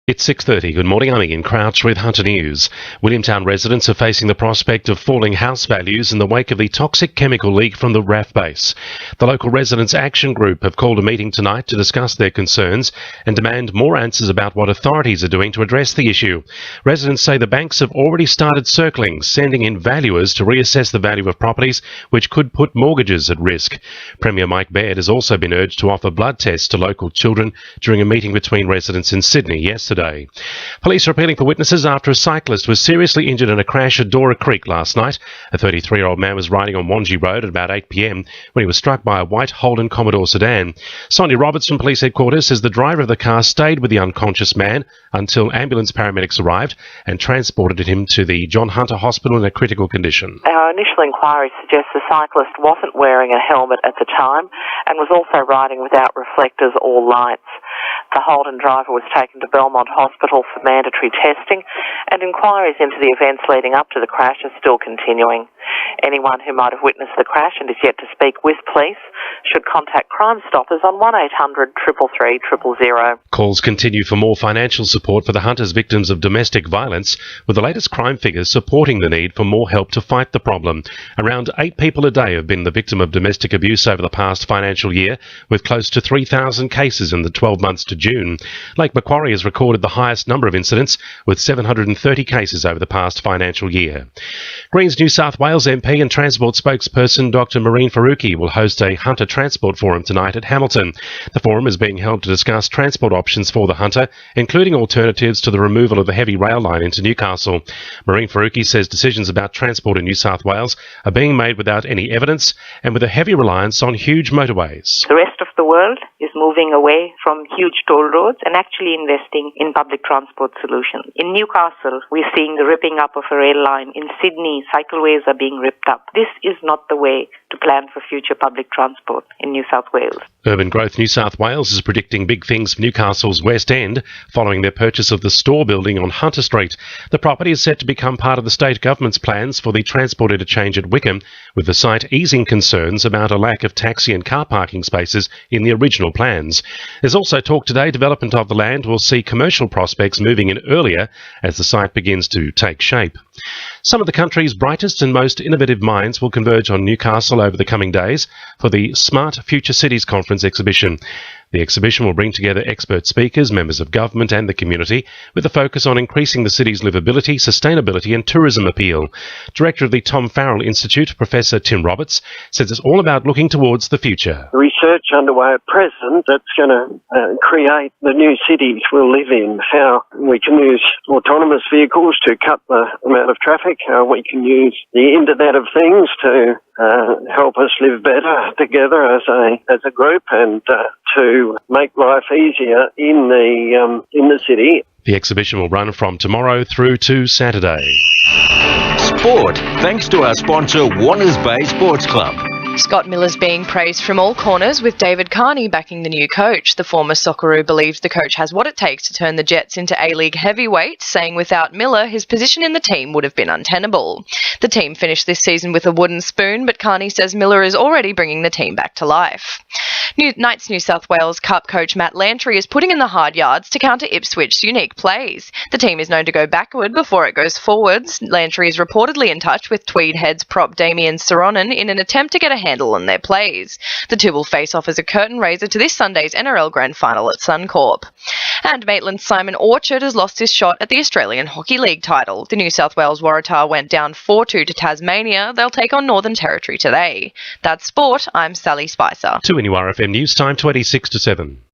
It's 6:30. Good morning. I'm Ian Crouch with Hunter News. Williamtown residents are facing the prospect of falling house values in the wake of the toxic chemical leak from the RAF base. The local Residents Action Group have called a meeting tonight to discuss their concerns and demand more answers about what authorities are doing to address the issue. Residents say the banks have already started circling, sending in valuers to reassess the value of properties, which could put mortgages at risk. Premier Mike Baird has also been urged to offer blood tests to local children during a meeting between residents in Sydney yesterday. Police are appealing for witnesses after a cyclist was seriously injured in a crash at Dora Creek last night. A 33-year-old man was riding on Wangi Road at about 8 p.m. when he was struck by a white Holden Commodore sedan. Sonia Roberts from Police Headquarters says the driver of the car stayed with the unconscious man until ambulance paramedics arrived and transported him to the John Hunter Hospital in a critical condition. Our initial inquiry suggests the cyclist wasn't wearing a helmet at the time and was also riding without reflectors or lights. The Holden driver was taken to Belmont Hospital for mandatory testing, and inquiries into the events leading up to the crash are still continuing. Anyone who might have witnessed the crash and is yet to speak with police should contact Crime Stoppers on 1800 333 000. Calls continue for more financial support for the Hunters victims of domestic violence, with the latest crime figures supporting the need for more help to fight the problem. Around 8 people a day have been the victim of domestic abuse over the past financial year, with close to 3,000 cases in the 12 months to June. Lake Macquarie has recorded the highest number of incidents, with 730 cases over the past financial year. Greens New South Wales MP and Transport spokesperson Dr Marine Faruqi will host a Hunter Transport Forum tonight at Hamilton. The forum is being held to discuss transport options for the Hunter, including alternatives to the removal of the heavy rail line into Newcastle. Marine Faruqi says decisions about transport in New South Wales are being made without any evidence and with a heavy reliance on huge motorways. The rest of the world is moving away from huge toll roads and actually investing in public transport solutions. In Newcastle, we're seeing the ripping up of a rail line. In Sydney, cycleways are being ripped up. This is not the way to plan for future public transport in New South Wales. Urban Growth New South Wales is predicting big things for Newcastle's West End following their purchase of the store building on Hunter Street. The property is set to become part of the state government's plans for the transport interchange at Wickham, with the site easing concerns about a lack of taxi and car parking spaces in the original plans. There's also talk today development of the land will see commercial prospects moving in earlier as the site begins to take shape. Some of the country's brightest and most innovative minds will converge on Newcastle over the coming days for the Smart Future Cities Conference exhibition. The exhibition will bring together expert speakers, members of government and the community, with a focus on increasing the city's livability, sustainability and tourism appeal. Director of the Tom Farrell Institute, Professor Tim Roberts, says it's all about looking towards the future. Research underway at present that's going to create the new cities we'll live in, how we can use autonomous vehicles to cut the amount of traffic, how we can use the Internet of Things to help us live better together as a group and to make life easier in the city. The exhibition will run from tomorrow through to Saturday. Sport, thanks to our sponsor Warners Bay Sports Club. Scott Miller's being praised from all corners, with David Carney backing the new coach. The former Socceroo believes the coach has what it takes to turn the Jets into A-League heavyweight, saying without Miller, his position in the team would have been untenable. The team finished this season with a wooden spoon, but Carney says Miller is already bringing the team back to life. Knights New South Wales Cup coach Matt Lantry is putting in the hard yards to counter Ipswich's unique plays. The team is known to go backward before it goes forwards. Lantry is reportedly in touch with Tweed heads prop Damien Saronen in an attempt to get a handle on their plays. The two will face off as a curtain raiser to this Sunday's NRL Grand Final at Suncorp. And Maitland's Simon Orchard has lost his shot at the Australian Hockey League title. The New South Wales Waratah went down 4-2 to Tasmania. They'll take on Northern Territory today. That's sport. I'm Sally Spicer. 2 NURFM News Time 26 to 7.